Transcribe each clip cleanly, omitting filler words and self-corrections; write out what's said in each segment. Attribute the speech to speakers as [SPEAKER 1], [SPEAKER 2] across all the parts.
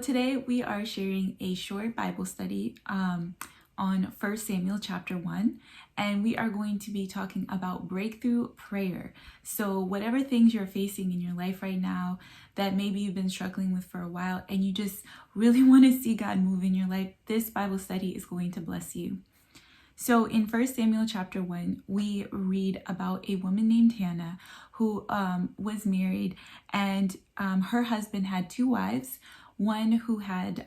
[SPEAKER 1] Today we are sharing a short Bible study on 1 Samuel chapter 1, and we are going to be talking about breakthrough prayer. So whatever things you're facing in your life right now that maybe you've been struggling with for a while and you just really want to see God move in your life, this Bible study is going to bless you. So in 1 Samuel chapter 1, we read about a woman named Hannah who was married, and her husband had two wives, one who had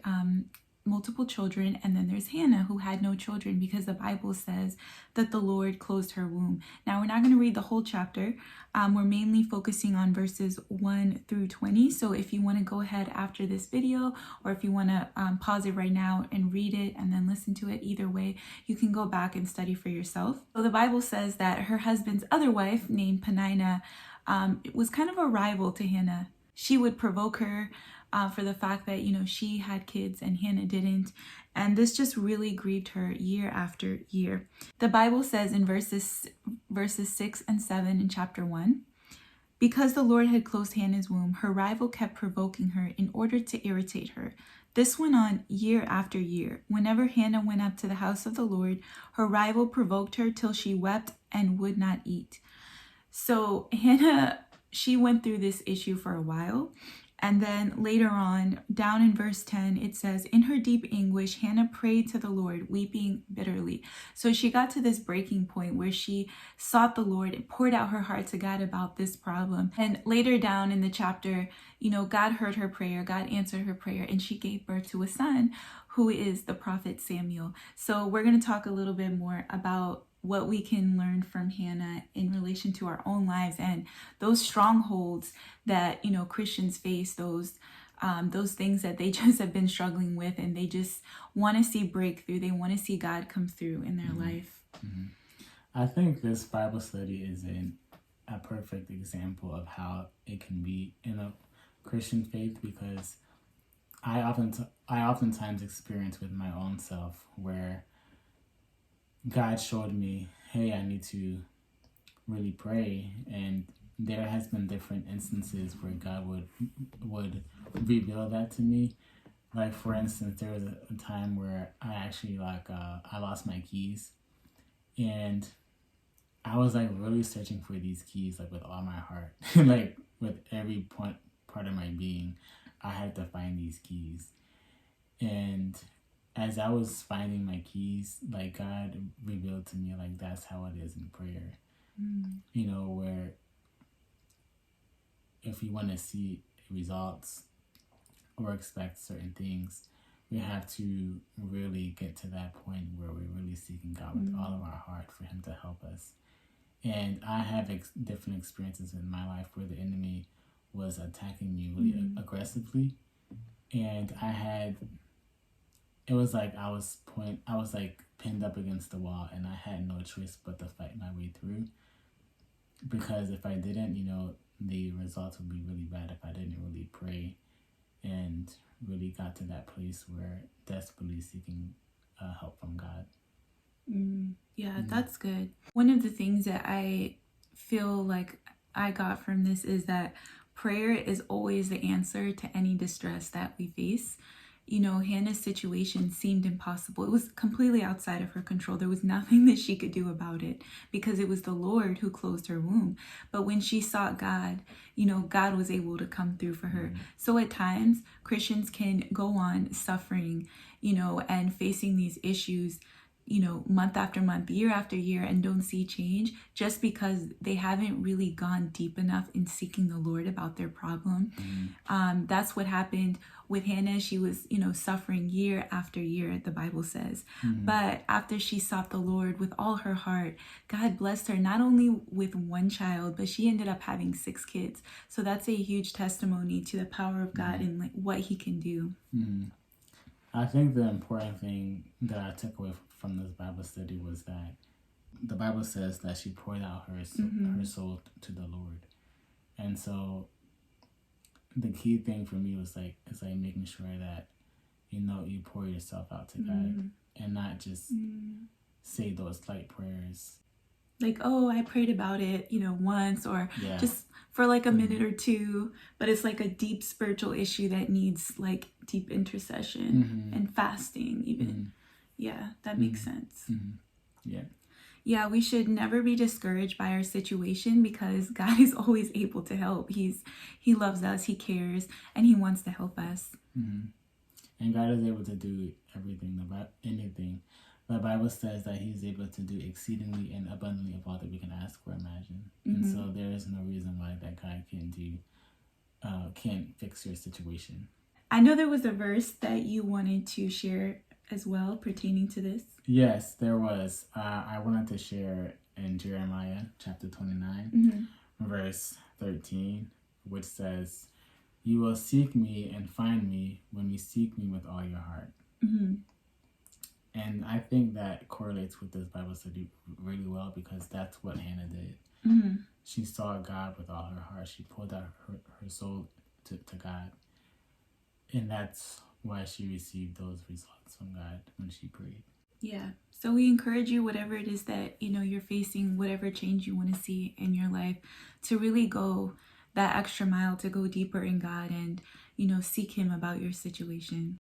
[SPEAKER 1] multiple children, and then there's Hannah who had no children because the Bible says that the Lord closed her womb. Now, we're not going to read the whole chapter. We're mainly focusing on verses 1 through 20. So if you want to go ahead after this video, or if you want to pause it right now and read it and then listen to it, either way, you can go back and study for yourself. So the Bible says that her husband's other wife, named Peninnah, was kind of a rival to Hannah. She would provoke her for the fact that, she had kids and Hannah didn't. And this just really grieved her year after year. The Bible says in verses 6 and 7 in chapter 1, because the Lord had closed Hannah's womb, her rival kept provoking her in order to irritate her. This went on year after year. Whenever Hannah went up to the house of the Lord, her rival provoked her till she wept and would not eat. So Hannah, she went through this issue for a while. And then later on, down in verse 10, it says, in her deep anguish, Hannah prayed to the Lord, weeping bitterly. So she got to this breaking point where she sought the Lord and poured out her heart to God about this problem. And later down in the chapter, God heard her prayer, God answered her prayer, and she gave birth to a son who is the prophet Samuel. So we're going to talk a little bit more about what we can learn from Hannah in relation to our own lives and those strongholds that, Christians face, those things that they just have been struggling with, and they just want to see breakthrough. They want to see God come through in their life.
[SPEAKER 2] Mm-hmm. I think this Bible study is a perfect example of how it can be in a Christian faith, because I oftentimes experience with my own self where God showed me, hey, I need to really pray, and there has been different instances where God would reveal that to me. Like, for instance, there was a time where I actually I lost my keys, and I was really searching for these keys with all my heart, with every part of my being. I had to find these keys, and as I was finding my keys, God revealed to me, that's how it is in prayer. Where if you want to see results or expect certain things, we have to really get to that point where we're really seeking God with all of our heart for Him to help us. And I have different experiences in my life where the enemy was attacking me really aggressively. And it was I was pinned up against the wall, and I had no choice but to fight my way through. Because if I didn't, the results would be really bad if I didn't really pray and really got to that place where desperately seeking help from God.
[SPEAKER 1] That's good. One of the things that I feel like I got from this is that prayer is always the answer to any distress that we face. Hannah's situation seemed impossible. It was completely outside of her control. There was nothing that she could do about it because it was the Lord who closed her womb. But when she sought God, God was able to come through for her. So at times, Christians can go on suffering, and facing these issues, month after month, year after year, and don't see change just because they haven't really gone deep enough in seeking the Lord about their problem. That's what happened with Hannah. She was, suffering year after year, the Bible says. But after she sought the Lord with all her heart, God blessed her not only with one child, but she ended up having 6 kids. So that's a huge testimony to the power of God and what He can do.
[SPEAKER 2] I think the important thing that I took away from this Bible study was that the Bible says that she poured out her soul to the Lord. And so the key thing for me was making sure that, you pour yourself out to God and not just say those light prayers
[SPEAKER 1] like, oh, I prayed about it, once, or
[SPEAKER 2] Yeah.
[SPEAKER 1] just for like a minute or two, but it's like a deep spiritual issue that needs like deep intercession and fasting even. Yeah, that makes sense.
[SPEAKER 2] Yeah.
[SPEAKER 1] Yeah, we should never be discouraged by our situation because God is always able to help. He loves us, he cares, and he wants to help us.
[SPEAKER 2] And God is able to do everything, anything. The Bible says that he's able to do exceedingly and abundantly of all that we can ask or imagine. And so there is no reason why that God can't fix your situation.
[SPEAKER 1] I know there was a verse that you wanted to share as well pertaining to this.
[SPEAKER 2] Yes, there was. I wanted to share in Jeremiah chapter 29, verse 13, which says, "You will seek me and find me when you seek me with all your heart." And I think that correlates with this Bible study really well because that's what Hannah did. She saw God with all her heart. She pulled out her soul to God. And that's why she received those results from God when she prayed.
[SPEAKER 1] Yeah. So we encourage you, whatever it is that, you're facing, whatever change you want to see in your life, to really go that extra mile, to go deeper in God and, seek him about your situation.